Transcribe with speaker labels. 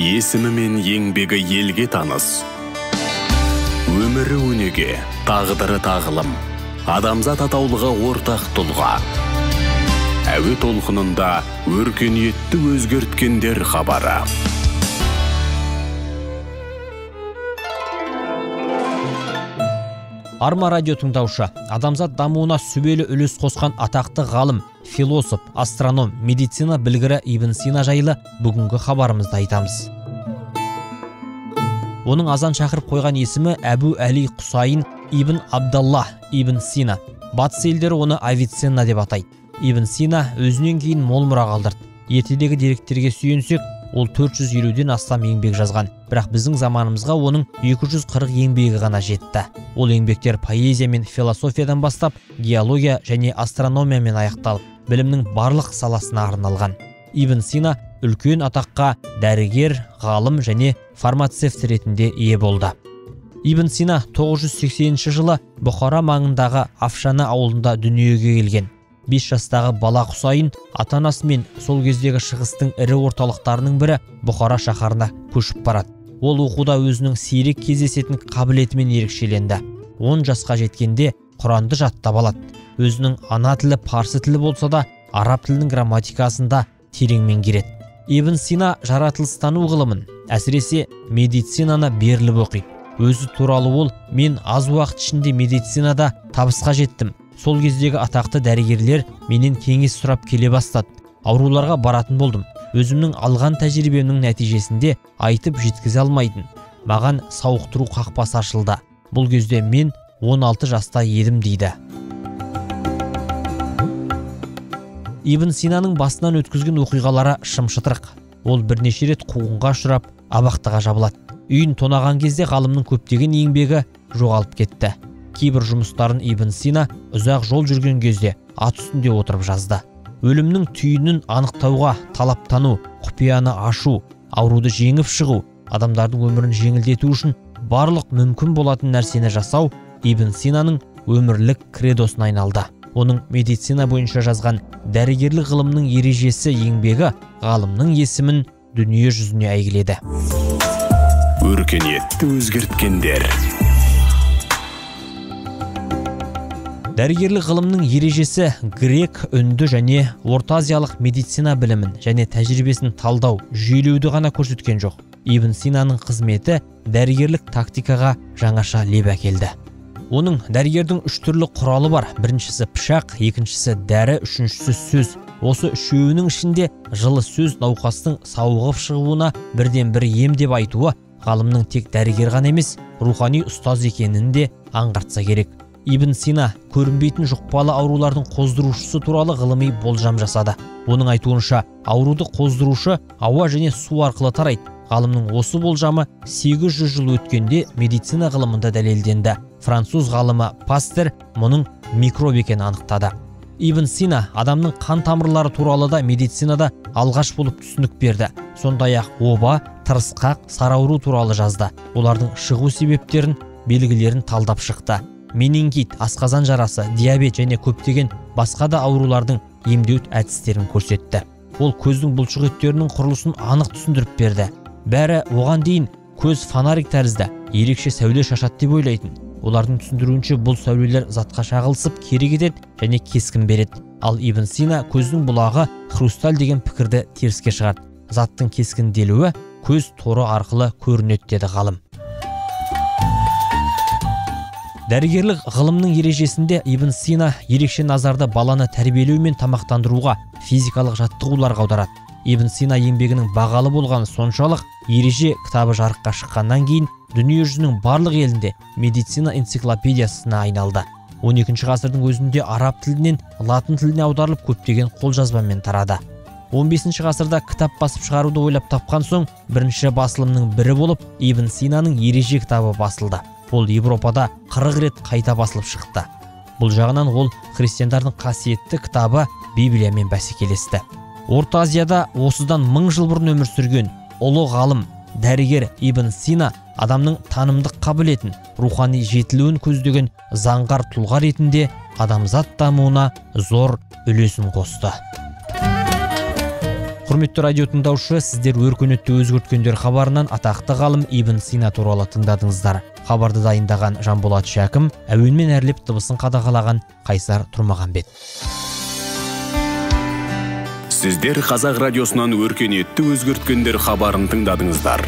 Speaker 1: Есімі мен еңбегі елге таныс. Өмірі өнеге, тағдыры тағылым. Адамзат атаулыға ортақ тұлға. Әуе толқынында өркениетті өзгерткендер хабары.
Speaker 2: Арма радио тыңдаушы, адамзат дамуына сүбелі үлес қосқан атақты ғалым, философ, астроном, медицина білгірі Ибн Сина жайлы бүгінгі хабарымызда айтамыз. Оның азан шақырып қойған есімі Әбу Әли Құсайын Ибн Абдалла Ибн Сина. Батыс елдері оны Авиценна деп атайды. Ибн Сина өзінен кейін мол мұра қалдырды. Ертедегі деректерге сүйенсек, ол 450-ден астам еңбек жазған, бірақ біздің заманымызға оның 240 еңбегі ғана жетті. Ол еңбектер поэзия мен философиядан бастап, геология және астрономиямен аяқталып, білімнің барлық саласына арналған. Ибн Сина үлкен атаққа дәрігер, ғалым және фармацевт ретінде ие болды. Ибн Сина 980 жылы Бұхара маңындағы Афшана ауылында дүниеге келген. 5 жастағы бала Құсайын ата-анасымен сол кездегі шығыстың ірі орталықтарының бірі Бұхара шаһарына көшіп барады. Ол оқуда өзінің сирек кездесетін қабілетімен ерекшеленді. 10 жасқа жеткенде Құранды жаттап алады. Өзінің ана тілі парсы тілі болса да, араб тілінің грамматикасында терең меңгереді. Ибн Сина жаратылыстану ғылымын, әсіресе медицинаны беріліп оқиды. Өзі туралы ол: мен аз уақыт ішінде медицинада табысқа жеттім. Сол кездегі атақты дәрігерлер менен кеңес сұрап келе бастады. Ауруларға баратын болдым. Өзімнің алған тәжірибемнің нәтижесінде айтып жеткізе алмайтын. Маған сауықтыру қақпасы ашылды. Бұл кезде мен 16 жаста едім дейді. Ибн Синаның басынан өткізген оқиғалары шым-шытырық. Ол бірнеше рет қуғынға ұшырап, абақтыға жабылады. Үйін тонаған кезде ғалымның көптеген еңбегі жоғалып кетті. Кейбір жұмыстарын Ибн Сина ұзақ жол жүрген кезде ат үстінде отырып жазды. Өлімнің түйінін анықтауға талаптану, құпияны ашу, ауруды жеңіп шығу, адамдардың өмірін жеңілдету үшін барлық мүмкін болатын нәрсені жасау Ибн Синаның өмірлік кредосына айналды. Оның медицина бойынша жазған дәрігерлік ғылымның ережесі еңбегі ғалымның есімін дүние жүзіне әйгіледі.
Speaker 1: Өркениетті өзгерткендер.
Speaker 2: Дәрігерлік ғылымның ережесі грек, үнді және ортазиялық медицина білімін және тәжірибесін талдау, жүйелеуді ғана көрсеткен жоқ. Ибн Синаның қызметі дәрігерлік тактикаға жаңаша леп әкелді. Оның дәрігердің 3 түрлі құралы бар. Біріншісі пышақ, екіншісі дәрі, үшіншісі сөз. Осы үшеуінің ішінде жылы сөз науқастың сауығып шығуына бірден бір ем деп айтуы ғалымның тек дәрігер ғана емес, рухани ұстаз екенін де аңғартса керек. Ибн Сина көрінбейтін жұқпалы аурулардың қоздырушысы туралы ғылыми болжам жасады. Оның айтуынша, ауруды қоздырушы ауа және су арқылы тарайды. Ғалымның осы болжамы 800 жыл өткенде медицина ғылымында дәлелденді. Француз ғалымы Пастер мұның микроб екенін анықтады. Ибн Сина адамның қан тамырлары туралы да медицинада алғаш болып түсінік берді. Сондай-ақ оба, тырысқақ, сарауру туралы жазды. Олардың шығу себептерін, белгілерін талдап шықты. Менингит, асқазан жарасы, диабет және көптеген басқа да аурулардың емдеу әдістерін көрсетті. Ол көздің бұлшық еттерінің құрылысын анық түсіндіріп берді. Бәрі оған дейін көз фонарик тәрізді, ерекше сәуле шашады деп ойлайтын. Олардың түсіндіруінше бұл сәулелер затқа шағылысып кері кетеді және кескін береді. Ал Ибн Сина көздің бұлағы хрусталь деген пікірді теріске шығарды. Заттың кескінделуі көз торы арқылы көрінеді деді ғалым. Дәрігерлік ғылымның ережесінде Ибн Сина ерекше назарды баланы тәрбиелеу мен тамақтандыруға, физикалық жаттығуларға аударады. Ибн Сина еңбегінің бағалы болғаны соншалық, ереже кітабы жарыққа шыққаннан кейін дүние жүзінің барлық елінде медицина энциклопедиясына айналды. 12 ғасырдың өзінде араб тілінен латын тіліне аударылып көптеген қолжазбамен тарады. 15 ғасырда кітап басып шығаруды ойлап тапқан соң, бірінші басылымның бірі болып Ибн Синаның ереже кітабы басылды. Ол Европада 40 рет қайта басылып шықты. Бұл жағынан ол христиандардың қасиетті кітабы Библиямен бәсекелесті. Орта Азияда осыдан 1000 жыл бұрын өмір сүрген ұлы ғалым, дәрігер Ибн Сина адамның танымдық қабілетін, рухани жетілуін көздеген заңғар тұлға ретінде адамзат дамуына зор үлесін қосты. Құрметті радио тыңдаушы, сіздер өркениетті өзгерткендер хабарынан атақты ғалым Ибн Сина туралы тыңдадыңыздар. Хабарды дайындаған Жанболат Шәкім, әуенмен әрлеп дыбысын қадағалаған Қайсар Тұрмағанбет.
Speaker 1: Сіздер Қазақ радиосынан өркениетті өзгерткендер хабарын тыңдадыңыздар.